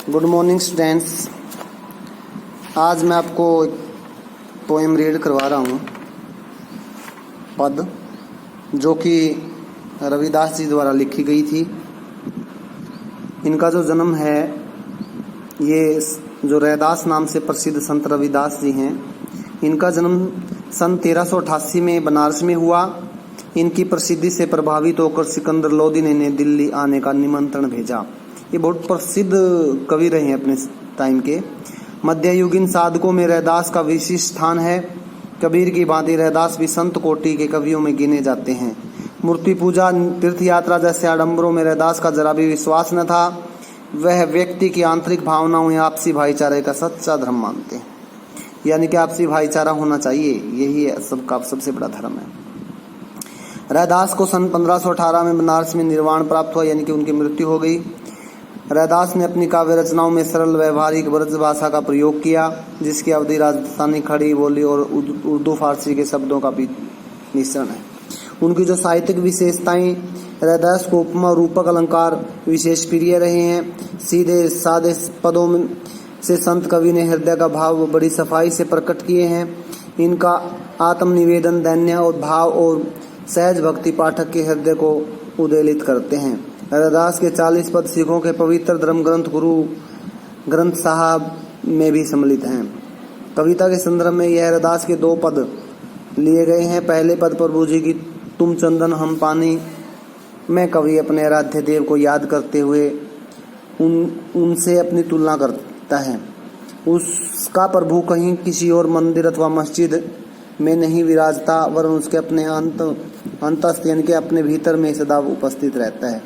Good morning students. आज मैं आपको एक पोएम रीड करवा रहा हूँ, पद, जो कि रविदास जी द्वारा लिखी गई थी। इनका जो जन्म है, ये जो रैदास नाम से प्रसिद्ध संत रविदास जी हैं, इनका जन्म सन 1388 में बनारस में हुआ। इनकी प्रसिद्धि से प्रभावित होकर सिकंदर लोदी ने दिल्ली आने का निमंत्रण भेजा। ये बहुत प्रसिद्ध कवि रहे हैं अपने टाइम के। मध्ययुगीन साधकों में रैदास का विशिष्ट स्थान है। कबीर की भांति रैदास भी संत कोटि के कवियों में गिने जाते हैं। मूर्ति पूजा, तीर्थ यात्रा जैसे आडंबरों में रैदास का जरा भी विश्वास न था। वह व्यक्ति की आंतरिक भावनाओं या आपसी भाईचारे का सच्चा धर्म मानते हैं, यानी कि आपसी भाईचारा होना चाहिए, यही सबका सबसे बड़ा धर्म है। रैदास को सन 1518 में बनारस में निर्वाण प्राप्त हुआ, यानी कि उनकी मृत्यु हो गई। रैदास ने अपनी काव्य रचनाओं में सरल व्यवहारिक ब्रज भाषा का प्रयोग किया, जिसकी अवधि राजस्थानी खड़ी बोली और उर्दू फारसी के शब्दों का भी मिश्रण है। उनकी जो साहित्यिक विशेषताएं, रैदास को उपमा रूपक अलंकार विशेष प्रिय रहे हैं। सीधे सादे पदों में से संत कवि ने हृदय का भाव बड़ी सफाई से प्रकट किए हैं। इनका आत्मनिवेदन, दैन्य और भाव और सहज भक्ति पाठक के हृदय को उद्वेलित करते हैं। रैदास के 40 पद सिखों के पवित्र धर्म ग्रंथ गुरु ग्रंथ साहब में भी सम्मिलित हैं। कविता के संदर्भ में यह रैदास के 2 पद लिए गए हैं। पहले पद प्रभु जी की तुम चंदन हम पानी में कवि अपने आराध्य देव को याद करते हुए उनसे अपनी तुलना करता है। उसका प्रभु कहीं किसी और मंदिर अथवा मस्जिद में नहीं विराजता, वरन उसके अपने अंतस्थ यानी कि अपने भीतर में सदा उपस्थित रहता है।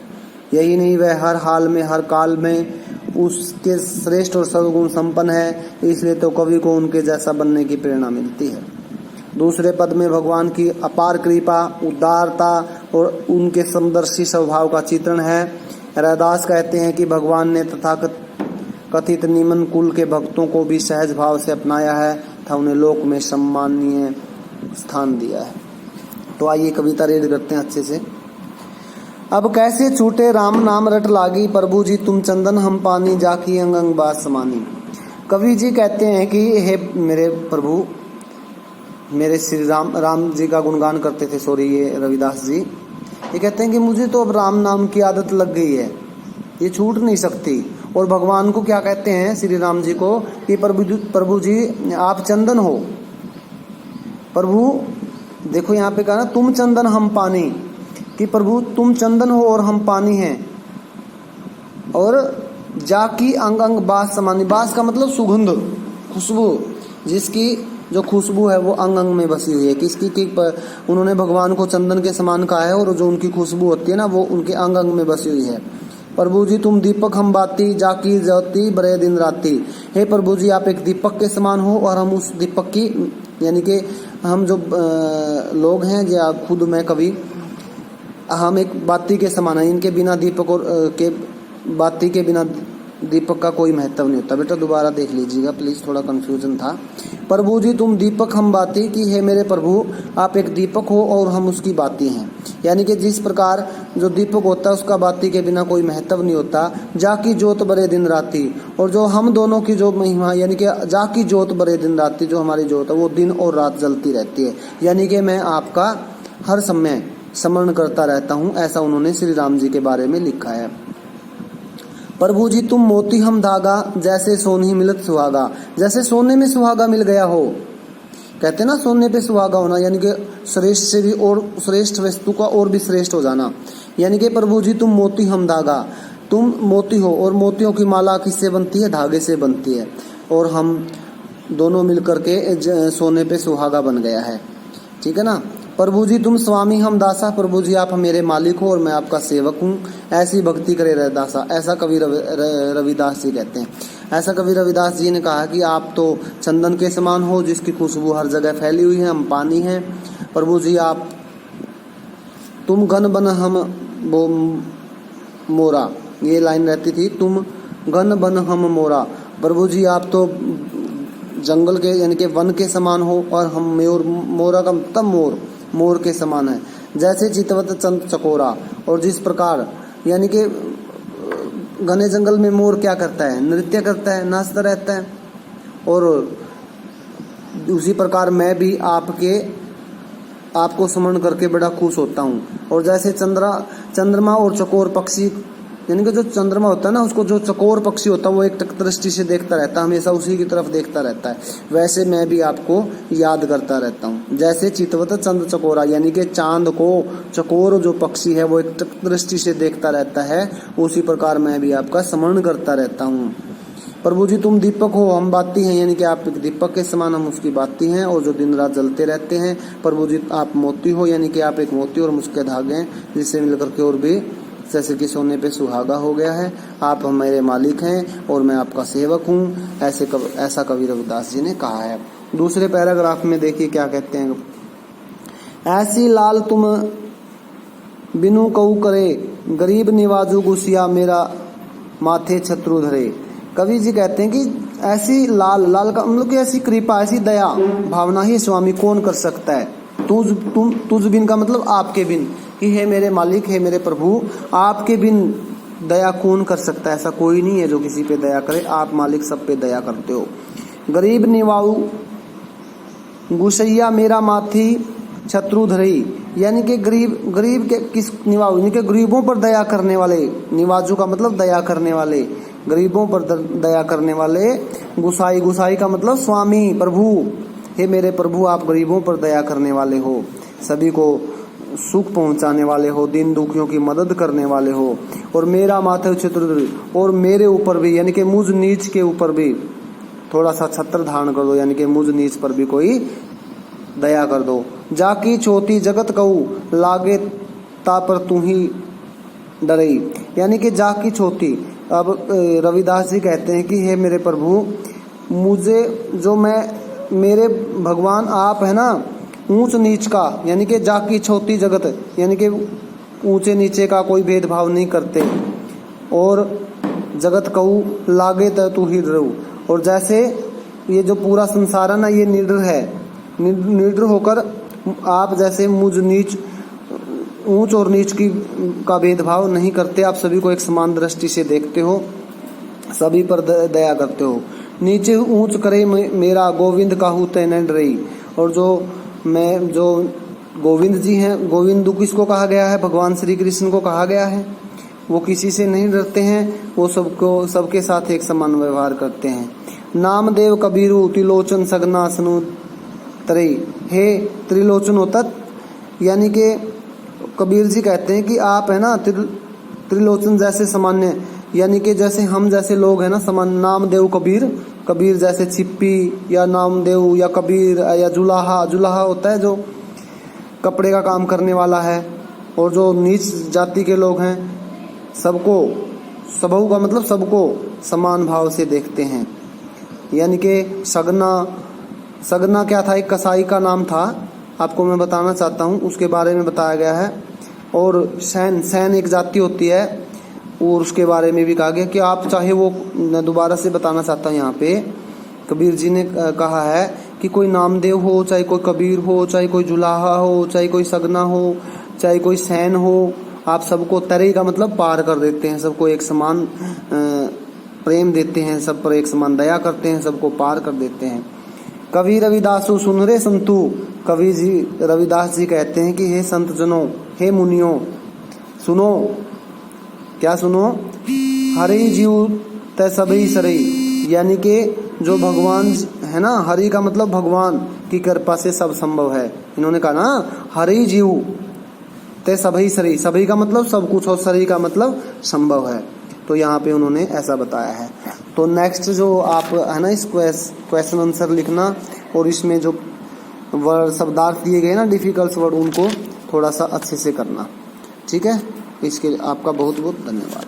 यही नहीं, वह हर हाल में, हर काल में उसके श्रेष्ठ और सर्वगुण संपन्न है। इसलिए तो कवि को उनके जैसा बनने की प्रेरणा मिलती है। दूसरे पद में भगवान की अपार कृपा, उदारता और उनके समदर्शी स्वभाव का चित्रण है। रैदास कहते हैं कि भगवान ने तथाकथित निम्न कुल के भक्तों को भी सहज भाव से अपनाया है तथा उन्हें लोक में सम्माननीय स्थान दिया है। तो आइए कविता रीड करते हैं अच्छे से। अब कैसे छूटे राम नाम रट लागी, प्रभु जी तुम चंदन हम पानी, जाकी अंग अंग बात समानी। कवि जी कहते हैं कि हे मेरे प्रभु, मेरे श्री राम जी का गुणगान करते थे, ये रविदास जी। ये कहते हैं कि मुझे तो अब राम नाम की आदत लग गई है, ये छूट नहीं सकती। और भगवान को क्या कहते हैं, श्री राम जी को, कि प्रभु जी आप चंदन हो। प्रभु देखो यहाँ पे कहा ना, तुम चंदन हम पानी, कि प्रभु तुम चंदन हो और हम पानी हैं। और जाकी अंग अंग बास समानी, बास का मतलब सुगंध, खुशबू, जिसकी जो खुशबू है वो अंग अंग में बसी हुई है। किसकी की उन्होंने भगवान को चंदन के समान कहा है, और जो उनकी खुशबू होती है ना, वो उनके अंग अंग में बसी हुई है। प्रभु जी तुम दीपक हम बाती, जाकी ज्योति बरे दिन राती। हे प्रभु जी आप एक दीपक के समान हो, और हम उस दीपक की, यानी कि हम जो लोग हैं, या खुद मैं कवि, हम एक बाती के समान है। इनके बिना दीपक और के बाती के बिना दीपक का कोई महत्व नहीं होता। बेटा दोबारा देख लीजिएगा प्लीज, थोड़ा कंफ्यूजन था। प्रभु जी तुम दीपक हम बाती, कि हे मेरे प्रभु आप एक दीपक हो और हम उसकी बाती हैं। यानी कि जिस प्रकार जो दीपक होता है उसका बाती के बिना कोई महत्व नहीं होता। जाकी जोत बरे दिन राती, और जो हम दोनों की जो महिमा, यानी कि जाकी जोत बरे दिन राती, जो हमारी जोत है वो दिन और रात जलती रहती है। यानी कि मैं आपका हर समय स्मरण करता रहता हूँ, ऐसा उन्होंने श्री राम जी के बारे में लिखा है। प्रभु जी तुम मोती हम धागा, जैसे सोनी मिलत सुहागा, जैसे सोने में सुहागा मिल गया हो। कहते ना सोने पे सुहागा होना, यानी कि श्रेष्ठ से भी और श्रेष्ठ वस्तु का और भी श्रेष्ठ हो जाना। यानी कि प्रभु जी तुम मोती हम धागा, तुम मोती हो, और मोतियों की माला किससे बनती है, धागे से बनती है, और हम दोनों मिलकर के सोने पे सुहागा बन गया है। ठीक है ना। प्रभु जी तुम स्वामी हम दासा, प्रभु जी आप मेरे मालिक हो और मैं आपका सेवक हूँ। ऐसी भक्ति करे रैदासा, ऐसा कवि रविदास जी कहते हैं। ऐसा कवि रविदास जी ने कहा कि आप तो चंदन के समान हो, जिसकी खुशबू हर जगह फैली हुई है, हम पानी हैं। प्रभु जी आप तुम घन बन हम वो मोरा, ये लाइन रहती थी, तुम घन बन हम मोरा। प्रभु जी आप तो जंगल के यानी कि वन के समान हो, और हम मोर, मोरा का मतलब मोर के समान है। जैसे चितवत चंद चकोरा, और जिस प्रकार यानी कि घने जंगल में मोर क्या करता है? नृत्य करता है, नाचता रहता है। और उसी प्रकार मैं भी आपको स्मरण करके बड़ा खुश होता हूँ। और जैसे चंद्रमा और चकोर पक्षी, यानी कि जो चंद्रमा होता है ना, उसको जो चकोर पक्षी होता है वो एक टक दृष्टि से देखता रहता है, हमेशा उसी की तरफ देखता रहता है, वैसे मैं भी आपको याद करता रहता हूँ। जैसे चितवत चंद चकोरा, यानी कि चांद को चकोर जो पक्षी है वो एक टक दृष्टि से देखता रहता है, उसी प्रकार मैं भी आपका स्मरण करता रहता हूँ। प्रभु जी तुम दीपक हो, हम बाती हैं, यानी कि आप एक दीपक के समान, हम उसकी बाती हैं और जो दिन रात जलते रहते हैं। प्रभु जी आप मोती हो, यानी कि आप एक मोती और मुझके धागे हैं जिससे मिलकर के और भी जैसे कि सोने पे सुहागा हो गया है। आप मेरे मालिक हैं और मैं आपका सेवक हूँ, ऐसा कवि रविदास जी ने कहा है। दूसरे पैराग्राफ में देखिए क्या कहते हैं। ऐसी लाल तुम बिनु कऊ करे, गरीब निवाजू गुसिया मेरा माथे छत्रु धरे। कवि जी कहते हैं कि ऐसी लाल का मतलब कि ऐसी कृपा, ऐसी दया भावना ही स्वामी कौन कर सकता है। तुझ बिन का मतलब आपके बिन, कि हे मेरे मालिक, हे मेरे प्रभु, आपके बिन दया कौन कर सकता है? ऐसा कोई नहीं है जो किसी पे दया करे, आप मालिक सब पे दया करते हो। गरीब निवाऊ गुसैया मेरा माथी छत्रु धरई, यानी कि गरीब के किस निवाऊ, यानी कि गरीबों पर दया करने वाले। निवाजू का मतलब दया करने वाले, गरीबों पर दया करने वाले। गुसाई का मतलब स्वामी, प्रभु, हे मेरे प्रभु आप गरीबों पर दया करने वाले हो, सभी को सुख पहुंचाने वाले हो, दिन दुखियों की मदद करने वाले हो। और मेरा माथे छत्र, और मेरे ऊपर भी, यानी कि मुझ नीच के ऊपर भी थोड़ा सा छत्र धारण कर दो, यानी कि मुझ नीच पर भी कोई दया कर दो। जाकी छोटी जगत कहू लागे ता पर तू ही डरई, यानी कि जाकी छोटी। अब रविदास जी कहते हैं कि हे मेरे प्रभु, मुझे जो मेरे भगवान आप है ना, ऊंच नीच का, यानी कि जाकी छोटी जगत, यानी कि ऊंचे नीचे का कोई भेदभाव नहीं करते। और जगत कहू लागे त तू ही डरू, और जैसे ये जो पूरा संसार है ना ये निडर है, निडर होकर आप जैसे मुझ नीच, ऊंच और नीच का भेदभाव नहीं करते, आप सभी को एक समान दृष्टि से देखते हो, सभी पर दया करते हो। नीचे ऊंच करे मेरा गोविंद काहू तय न डरई, और जो गोविंद जी हैं, गोविंद किसको कहा गया है? भगवान श्री कृष्ण को कहा गया है। वो किसी से नहीं डरते हैं, वो सबके साथ एक समान व्यवहार करते हैं। नामदेव कबीरू त्रिलोचन सगना सनु तरई, हे त्रिलोचन होता, यानी कि कबीर जी कहते हैं कि आप है ना त्रिलोचन जैसे सामान्य, यानी कि जैसे हम जैसे लोग हैं ना समान। नामदेव कबीर जैसे छिप्पी या नामदेव या कबीर या जुलाहा होता है जो कपड़े का काम करने वाला है। और जो नीच जाति के लोग हैं सबको, सबहु का मतलब सबको समान भाव से देखते हैं। यानी कि सगना क्या था? एक कसाई का नाम था, आपको मैं बताना चाहता हूँ, उसके बारे में बताया गया है। और सैन एक जाति होती है, और उसके बारे में भी कहा गया कि आप चाहे वो, दोबारा से बताना चाहता हूँ यहाँ पे, कबीर जी ने कहा है कि कोई नामदेव हो, चाहे कोई कबीर हो, चाहे कोई जुलाहा हो, चाहे कोई सगना हो, चाहे कोई सैन हो, आप सबको तरे का मतलब पार कर देते हैं, सबको एक समान प्रेम देते हैं, सब पर एक समान दया करते हैं, सबको पार कर देते हैं। कवि रविदासु सुन रे संतु, कवि जी रविदास जी कहते हैं कि हे संत जनों, हे मुनियों, सुनो, क्या सुनो? हरि जीव तय सभी सरई, यानी कि जो भगवान है ना, हरि का मतलब भगवान की कृपा से सब संभव है। इन्होंने कहा ना हरि जीव तय सभी सरई, सभी का मतलब सब कुछ और सरी का मतलब संभव है, तो यहाँ पे उन्होंने ऐसा बताया है। तो नेक्स्ट जो आप है ना इस क्वेश्चन आंसर लिखना, और इसमें जो वर्ड शब्दार्थ दिए गए ना डिफिकल्ट वर्ड, उनको थोड़ा सा अच्छे से करना, ठीक है। इसके लिए आपका बहुत बहुत धन्यवाद।